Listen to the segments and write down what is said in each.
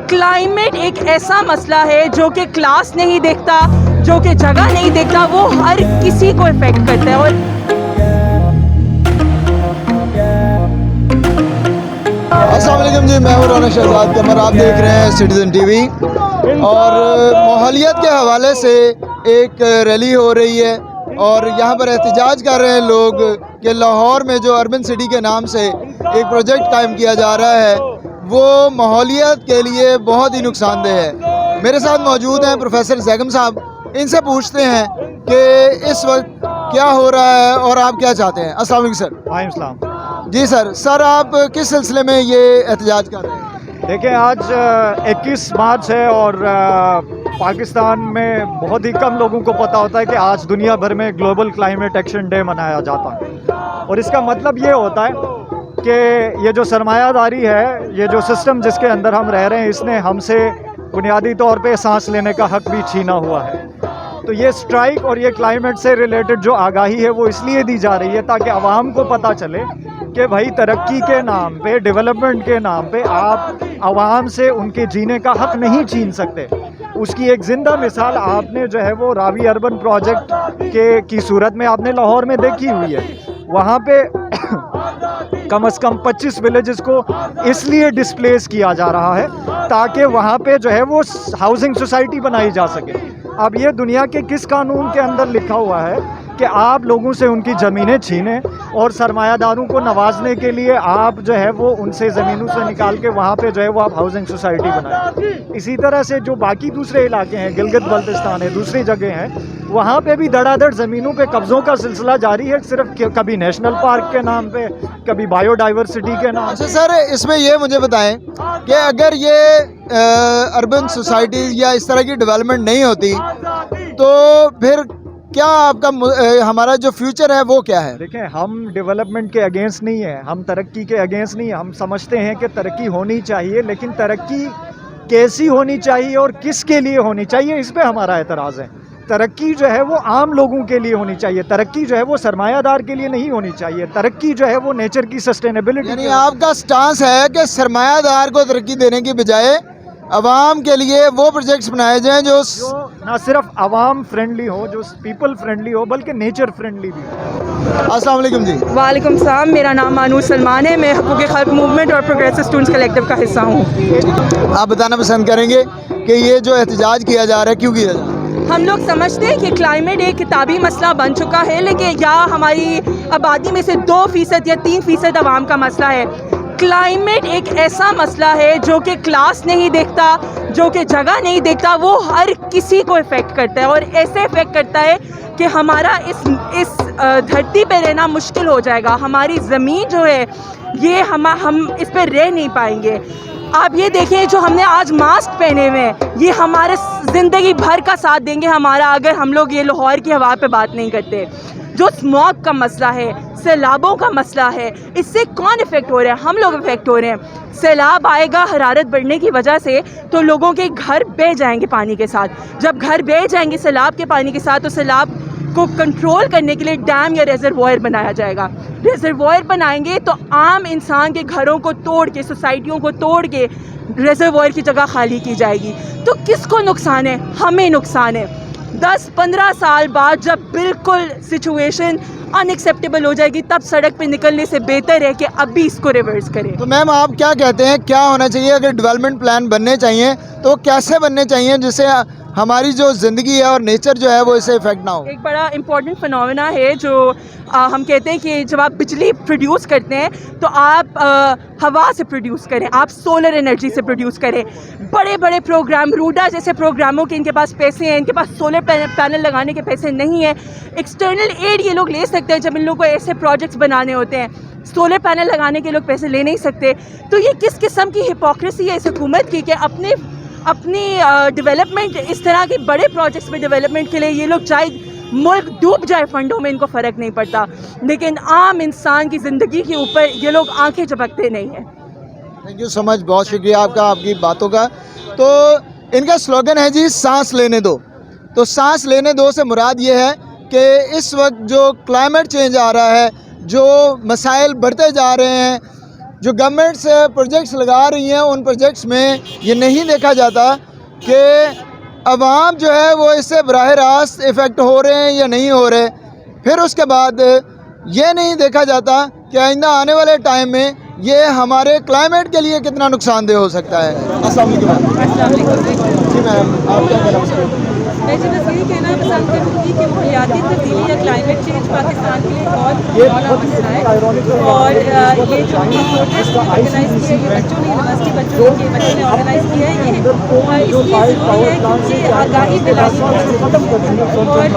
Climate एक ऐसा मसला है जो कि क्लास नहीं देखता, जो कि जगह नहीं देखता, वो हर किसी को इफेक्ट करता है। और अस्सलाम वालेकुम जी, मैं हूं रौनक शहजाद कमर, आप देख रहे हैं सिटीजन टीवी। और माहौलियत के हवाले से एक रैली हो रही है और यहाँ पर एहतजाज कर रहे हैं लोग कि लाहौर में जो अर्बन सिटी के नाम से एक प्रोजेक्ट कायम किया जा रहा है वो माहौलियत के लिए बहुत ही नुकसानदेह है। मेरे साथ मौजूद हैं प्रोफेसर ज़ैगम साहब, इनसे पूछते हैं कि इस वक्त क्या हो रहा है और आप क्या चाहते हैं। अस्सलाम वालेकुम सर। वालेकुम सलाम। जी सर, आप किस सिलसिले में ये एहतजाज कर रहे हैं? देखिए, आज 21 मार्च है और पाकिस्तान में बहुत ही कम लोगों को पता होता है कि आज दुनिया भर में ग्लोबल क्लाइमेट एक्शन डे मनाया जाता है। और इसका मतलब ये होता है कि ये जो सरमायादारी है, ये जो सिस्टम जिसके अंदर हम रह रहे हैं, इसने हमसे बुनियादी तौर पे सांस लेने का हक भी छीना हुआ है। तो ये स्ट्राइक और ये क्लाइमेट से रिलेटेड जो आगाही है वो इसलिए दी जा रही है ताकि आवाम को पता चले कि भाई तरक्की के नाम पे, डेवलपमेंट के नाम पे आप आवाम से उनके जीने का हक नहीं छीन सकते। उसकी एक ज़िंदा मिसाल आपने जो है वो रावी अर्बन प्रोजेक्ट की सूरत में आपने लाहौर में देखी हुई है। वहाँ पे कम से कम 25 विलेजेस को इसलिए डिस्प्लेस किया जा रहा है ताकि वहाँ पे जो है वो हाउसिंग सोसाइटी बनाई जा सके। अब ये दुनिया के किस कानून के अंदर लिखा हुआ है कि आप लोगों से उनकी ज़मीनें छीनें और सरमायादारों को नवाजने के लिए आप जो है वो उनसे ज़मीनों से निकाल के वहाँ पे जो है वो आप हाउसिंग सोसाइटी बनाएं। इसी तरह से जो बाकी दूसरे इलाके हैं, गिलगित बल्तिस्तान है, दूसरी जगह हैं, वहाँ पे भी धड़ाधड़ ज़मीनों पे कब्ज़ों का सिलसिला जारी है, सिर्फ कभी नेशनल पार्क के नाम पे, कभी बायोडाइवर्सिटी के नाम। अच्छा सर, इसमें ये मुझे बताएं कि अगर ये अर्बन सोसाइटी या इस तरह की डेवलपमेंट नहीं होती तो फिर क्या आपका हमारा जो फ्यूचर है वो क्या है? देखें, हम डेवलपमेंट के अगेंस्ट नहीं है, हम तरक्की के अगेंस्ट नहीं है। हम समझते हैं कि तरक्की होनी चाहिए, लेकिन तरक्की कैसी होनी चाहिए और किसके लिए होनी चाहिए, इस पे हमारा एतराज़ है। तरक्की जो है वो आम लोगों के लिए होनी चाहिए, तरक्की जो है वो सरमायादार के लिए नहीं होनी चाहिए, तरक्की जो है वो नेचर की सस्टेनेबिलिटी। यानी आपका स्टांस है कि सरमायादार को तरक्की देने की बजाय अवाम के लिए वो प्रोजेक्ट्स बनाए जाएं जो ना सिर्फ अवाम फ्रेंडली हो, जो पीपल फ्रेंडली हो, बल्कि नेचर फ्रेंडली भी हो। अस्सलाम वालेकुम जी। वालेकुम सलाम, मेरा नाम मानूर सलमान है, मैं हकूक़ खल्क़ मूवमेंट और प्रोग्रेसिव स्टूडेंट्स कलेक्टिव का हिस्सा हूँ। आप बताना पसंद करेंगे कि ये जो एहतजाज किया जा रहा है क्यों किया जा रहा है? हम लोग समझते हैं कि क्लाइमेट एक किताबी मसला बन चुका है, लेकिन या हमारी आबादी में से 2% या 3% आवाम का मसला है। क्लाइमेट एक ऐसा मसला है जो कि क्लास नहीं देखता, जो कि जगह नहीं देखता, वो हर किसी को इफ़ेक्ट करता है और ऐसे इफ़ेक्ट करता है कि हमारा इस धरती पे रहना मुश्किल हो जाएगा। हमारी ज़मीन जो है ये हम इस पे रह नहीं पाएंगे। आप ये देखें, जो हमने आज मास्क पहने हुए हैं ये हमारे ज़िंदगी भर का साथ देंगे हमारा, अगर हम लोग ये लाहौर की हवा पे बात नहीं करते। जो स्मॉग का मसला है, सैलाबों का मसला है, इससे कौन इफ़ेक्ट हो रहा है? हम लोग इफ़ेक्ट हो रहे हैं। सैलाब आएगा हरारत बढ़ने की वजह से तो लोगों के घर बह जाएंगे पानी के साथ। जब घर बह जाएंगे सैलाब के पानी के साथ तो सैलाब को कंट्रोल करने के लिए डैम या रेजरवॉयर बनाया जाएगा। रेजरवॉयर बनाएंगे तो आम इंसान के घरों को तोड़ के, सोसाइटियों को तोड़ के रेजरवॉयर की जगह खाली की जाएगी। तो किसको नुकसान है? हमें नुकसान है। 10-15 साल बाद जब बिल्कुल सिचुएशन अनएक्सेप्टेबल हो जाएगी तब सड़क पे निकलने से बेहतर है कि अभी इसको रिवर्स करें। तो मैम, आप क्या कहते हैं, क्या होना चाहिए? अगर डेवलपमेंट प्लान बनने चाहिए तो कैसे बनने चाहिए जिससे हमारी जो ज़िंदगी है और नेचर जो है वो इससे इफेक्ट ना हो? एक बड़ा इम्पॉर्टेंट फिनोमेना है जो हम कहते हैं कि जब आप बिजली प्रोड्यूस करते हैं तो आप हवा से प्रोड्यूस करें, आप सोलर एनर्जी से प्रोड्यूस करें। बड़े बड़े प्रोग्राम, रूडा जैसे प्रोग्रामों के इनके पास पैसे हैं, इनके पास सोलर पैनल लगाने के पैसे नहीं है। एक्सटर्नल एड ये लोग ले सकते हैं जब इन लोगों को ऐसे प्रोजेक्ट्स बनाने होते हैं। सोलर पैनल लगाने के लोग पैसे ले नहीं सकते। तो ये किस किस्म की हिपोक्रेसी है इस हुकूमत की कि अपनी डेवलपमेंट, इस तरह के बड़े प्रोजेक्ट्स में डेवलपमेंट के लिए ये लोग चाहे मुल्क डूब जाए फंडों में, इनको फ़र्क नहीं पड़ता, लेकिन आम इंसान की ज़िंदगी के ऊपर ये लोग आंखें झपकते नहीं हैं। थैंक यू सो मच, बहुत शुक्रिया आपका, आपकी बातों का। तो इनका स्लोगन है जी, सांस लेने दो। तो सांस लेने दो से मुराद ये है कि इस वक्त जो क्लाइमेट चेंज आ रहा है, जो मसाइल बढ़ते जा रहे हैं, جو گورنمنٹس پروجیکٹس لگا رہی ہیں ان پروجیکٹس میں یہ نہیں دیکھا جاتا کہ عوام جو ہے وہ اس سے براہ راست افیکٹ ہو رہے ہیں یا نہیں ہو رہے. پھر اس کے بعد یہ نہیں دیکھا جاتا کہ آئندہ آنے والے ٹائم میں یہ ہمارے کلائمیٹ کے لیے کتنا نقصان دہ ہو سکتا ہے. السلام علیکم. السلام علیکم. جی میم آپ کیا کہنا پسند کریں؟ میں بس یہی کہنا پسند کروں گی کہ ماحولیاتی تبدیلی یا کلائمیٹ چینج پاکستان کے لیے بہت بڑا مسئلہ ہے. اور یہ جو پروٹیسٹ آرگنائز کیا ہے بچوں نے یونیورسٹی بچوں نے آرگنائز کیا ہے یہ اس لیے ضروری ہے کیونکہ آگاہی پھیلانی ہے اور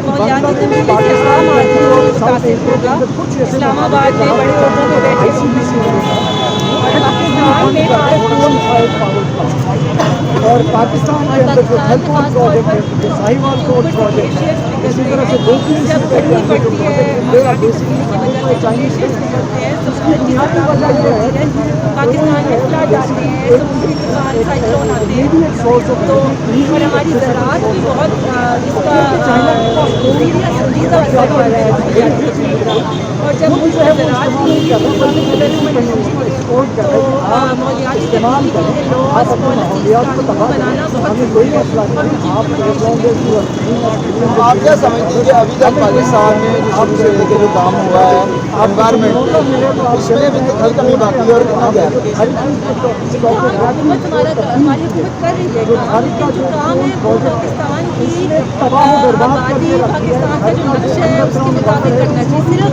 ماحولیاتی تبدیلی سے عام آدمی کو متاثر ہوگا. اسلام آباد میں بڑے عہدوں پہ بیٹھے اور پاکستان میں اور پاکستان کے اندر جو خاص طور پر ساہیوال کوٹ پروجیکٹ اسی طرح سے جب گرمی پڑتی ہے ماحولیاتی تبدیلی کی وجہ سے گلیشیئرز نکلتے ہیں تو بنیادی وجہ یہ ہے پاکستان میں فلڈ آتے ہیں سمندری طوفان سائیکلون آتے ہیں تو اور ہماری زراعت بھی بہت اس کا سنجیدہ اثر ہو رہا ہے ماحولیاتی تبدیلی کا. اور جب زراعت کی تو ماحولیاتی تبدیلی کے لیے لاس پالیسیز قانون بنانا بہت ضروری ہے آپ کیا سمجھتے ہیں کہ ابھی تک پاکستان میں جو شروع سے لے کے جو کام ہوا ہے انوائرمنٹ اس میں ابھی کتنی کمی باقی ہے اور کتنا گیا؟ ہماری حکومت کر رہی ہے لیکن جو کام ہے وہ پاکستان کی آبادی پاکستان کا جو نقشہ ہے اس کے مطابق کرنا چاہیے.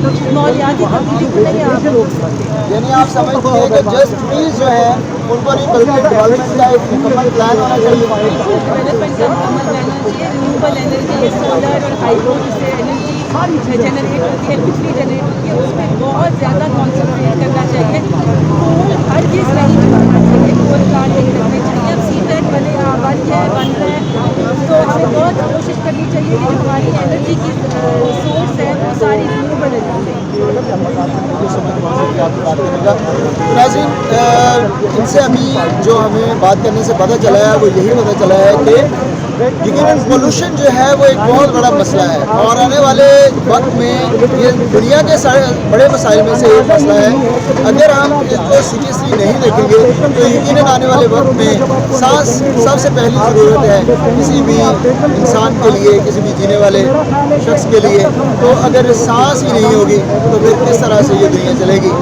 صرف ماحولیاتی تبدیلی کو نہیں آپ روک سکتے. یعنی آپ سمجھتے ہیں کہ جسٹ ٹریز جو ہیں ان کو نہیں بلکہ ڈیولپمنٹ کا ایک مکمل پلان ہونا چاہیے. ڈیولپمنٹ کا مکمل رہنا چاہیے. رینیوبل انرجی سولر اور ہائیڈرو جس سے انرجی جنریٹ ہوتی ہے بجلی جنریٹ ہوتی ہے اس پہ بہت زیادہ کانسنٹریٹ کرنا چاہیے. کول ہر چیز نہیں بنانا چاہیے. کول پلانٹ نہیں کرنے چاہیے. اب سی پیک بن رہا ہے تو ہمیں بہت کوشش کرنی چاہیے کہ جو ہماری انرجی کی سورس ہے وہ ساری رینیوبل انرجی. ناظرین ان سے ابھی جو ہمیں بات کرنے سے پتہ چلا ہے وہ یہی پتہ چلا ہے کہ یقیناً پولوشن جو ہے وہ ایک بہت بڑا مسئلہ ہے اور آنے والے وقت میں یہ دنیا کے بڑے مسائل میں سے ایک مسئلہ ہے. اگر ہم اس کو سیریسلی نہیں دیکھیں گے تو یقیناً آنے والے وقت میں سانس سب سے پہلی ضرورت ہے کسی بھی انسان کے لیے کسی بھی جینے والے شخص کے لیے. تو اگر سانس ہی نہیں ہوگی تو پھر کس طرح سے یہ دنیا چلے گی؟